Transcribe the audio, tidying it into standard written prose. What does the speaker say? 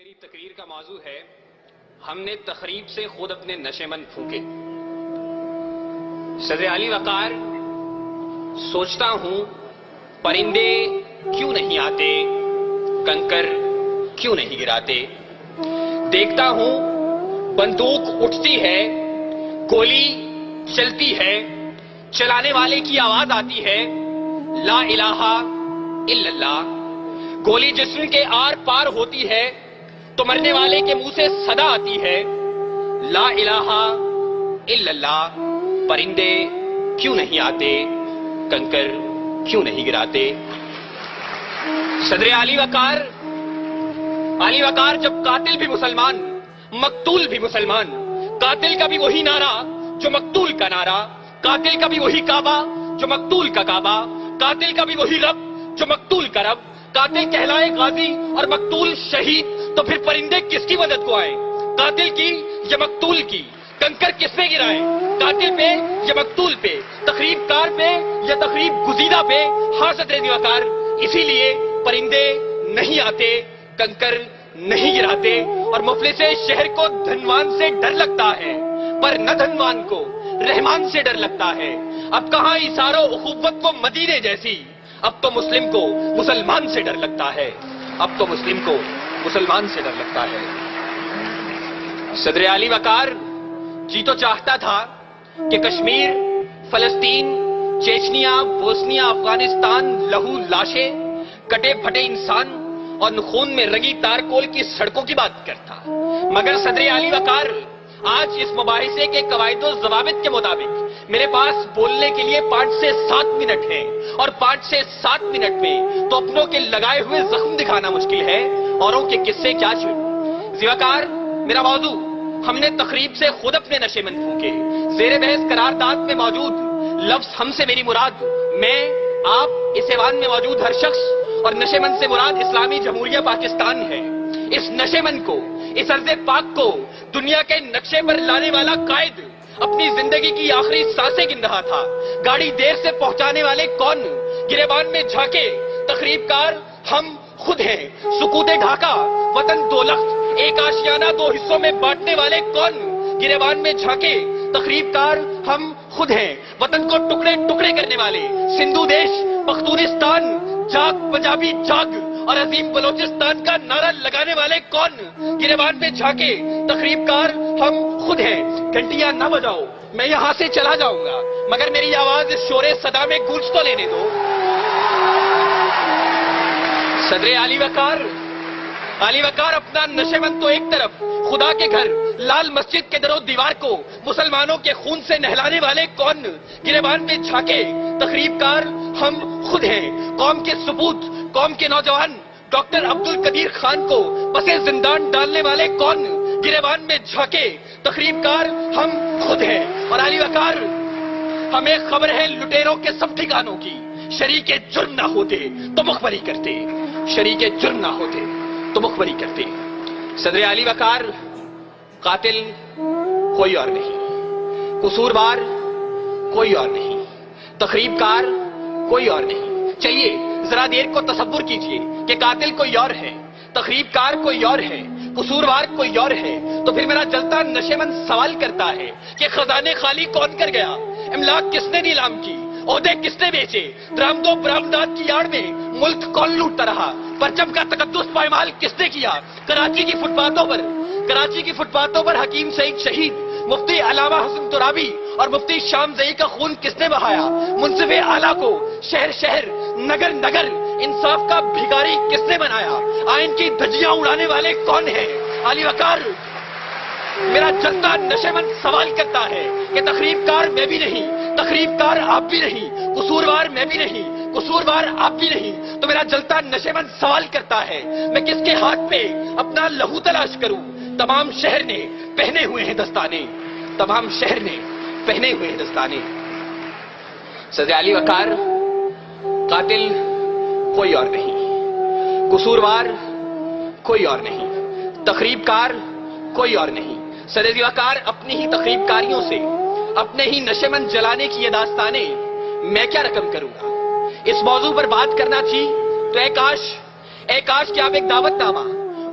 میری تقریر کا موضوع ہے ہم نے تخریب سے خود اپنے نشے مند پھونکے۔ صدر علی وقار، سوچتا ہوں پرندے کیوں نہیں آتے، کنکر کیوں نہیں گراتے، دیکھتا ہوں بندوق اٹھتی ہے، گولی چلتی ہے، چلانے والے کی آواز آتی ہے لا الہ الا اللہ، گولی جسم کے آر پار ہوتی ہے تو مرنے والے کے منہ سے صدا آتی ہے لا الہ الا اللہ، پرندے کیوں نہیں آتے، کنکر کیوں نہیں گراتے۔ صدر علی وقار جب قاتل بھی مسلمان، مقتول بھی مسلمان، قاتل کا بھی وہی نعرہ جو مقتول کا نعرہ، قاتل کا بھی وہی کعبہ جو مقتول کا کعبہ، قاتل کا بھی وہی رب جو مقتول کا رب، قاتل کہلائے غازی اور مقتول شہید، تو پھر پرندے کس کی مدد کو آئے، قاتل کی یا مقتول کی؟ کنکر کس پہ گرائے، قاتل پہ یا مقتول پہ، تخریب کار پہ یا تخریب گزیدہ پہ؟ ہاں صدر علی وقار، اسی لیے پرندے نہیں آتے، کنکر نہیں گراتے، اور مفلس شہر کو دھنوان سے ڈر لگتا ہے پر نہ دھنوان کو رحمان سے ڈر لگتا ہے۔ اب کہاں ایثار و اخوت کو مدینے جیسی، اب تو مسلم کو مسلمان سے ڈر لگتا ہے، اب تو مسلم کو مسلمان سے ڈر لگتا ہے۔ صدر علی وقار جی تو چاہتا تھا کہ کشمیر، فلسطین، چیچنیا، بوسنیا، افغانستان، لہو لاشیں، کٹے پھٹے انسان اور خون میں رگی تارکول کی سڑکوں کی بات کرتا، مگر صدر علی وقار آج اس مباحثے کے قواعد و ضوابط کے مطابق میرے پاس بولنے کے لیے 5 سے 7 منٹ ہیں، اور 5 سے 7 منٹ میں تو اپنوں کے لگائے ہوئے زخم دکھانا مشکل ہے، اوروں کے قصے کیا چھوڑوں۔ ذی وقار، میرا موضوع ہم نے تخریب سے خود اپنے نشے مند پھونکے، زیر بحث قرارداد میں موجود لفظ ہم سے میری مراد میں، آپ، اس ایوان میں موجود ہر شخص، اور نشے مند سے مراد اسلامی جمہوریہ پاکستان ہے۔ اس نشے مند کو، اس ارض پاک کو دنیا کے نقشے پر لانے والا قائد اپنی زندگی کی آخری سانسیں گن رہا تھا۔ گاڑی دیر سے پہنچانے والے کون، گریبان میں جھانکے تخریب کار ہم خود ہیں۔ سکوت ڈھاکہ، وطن دو لخت، ایک آشیانہ 2 حصوں میں بانٹنے والے کون، گریبان میں جھانکے تخریب کار ہم خود ہیں۔ وطن کو ٹکڑے ٹکڑے کرنے والے، سندھو دیش، پختونستان، جاگ پنجابی جاگ اور عظیم بلوچستان کا نعرہ لگانے والے کون، گریبان میں جھانکے تخریب کار ہم خود ہیں۔ گھنٹیاں نہ بجاؤ، میں یہاں سے چلا جاؤں گا، مگر میری آواز اس شور صدا میں گونج تو لینے دو۔ صدر علی وقار اپنا نشے مند تو ایک طرف، خدا کے گھر لال مسجد کے در و دیوار کو مسلمانوں کے خون سے نہلانے والے کون، گریبان میں جھانکے تخریب کار ہم خود ہیں۔ قوم کے سپوت، قوم کے نوجوان ڈاکٹر عبدالقدیر خان کو پسے زندان ڈالنے والے کون، گریبان میں جھانکے تخریب کار ہم خود ہیں۔ اور علی وقار، ہمیں خبر ہے لٹیروں کے سب ٹھکانوں کی، شریک جرم نہ ہوتے تو مخبری کرتے، شریک جرم نہ ہوتے تو مخبری کرتے۔ صدر علی وقار، قاتل کوئی اور نہیں، قصوروار کوئی اور نہیں، تخریب کار کوئی اور نہیں۔ چلیے ذرا دیر کو تصور کیجئے کہ قاتل کوئی اور ہے، تخریب کار کوئی اور ہے، قصوروار کوئی اور ہے، تو پھر میرا جلتا نشے مند سوال کرتا ہے کہ خزانے خالی کون کر گیا، املاک کس نے نیلام کی، عہدے کس نے بیچے، درآمد و برآمدات کی آڑ میں ملک کون لوٹتا رہا، پرچم کا تقدس پائمال کس نے کیا، کراچی کی فٹ پاتھوں پر حکیم سعید شہید، مفتی علامہ حسن ترابی اور مفتی شام زئی کا خون کس نے بہایا، منصف اعلیٰ کو شہر شہر، نگر نگر انصاف کا بھیکاری کس نے بنایا، آئین کی دھجیاں اڑانے والے کون ہیں؟ علی وقار، میرا جلتا نشے مند سوال کرتا ہے کہ تخریب کار میں بھی نہیں، تخریب کار آپ بھی نہیں، قصوروار میں بھی نہیں، قصوروار آپ بھی نہیں، تو میرا جلتا نشے مند سوال کرتا ہے میں کس کے ہاتھ پہ اپنا لہو تلاش کروں؟ تمام شہر نے پہنے ہوئے ہیں دستانے، تمام شہر نے پہنے ہوئے ہیں دستانے۔ صدر علی وقار، قاتل کوئی اور نہیں، قصوروار کوئی اور نہیں، تخریب کار کوئی اور نہیں۔ صدر علی وقار، اپنی ہی تخریب کاریوں سے، اپنے ہی نشے مند جلانے کی یہ داستانیں میں کیا رقم کروں گا؟ اس موضوع پر بات کرنا تھی تو اے کاش کہ آپ ایک دعوت نامہ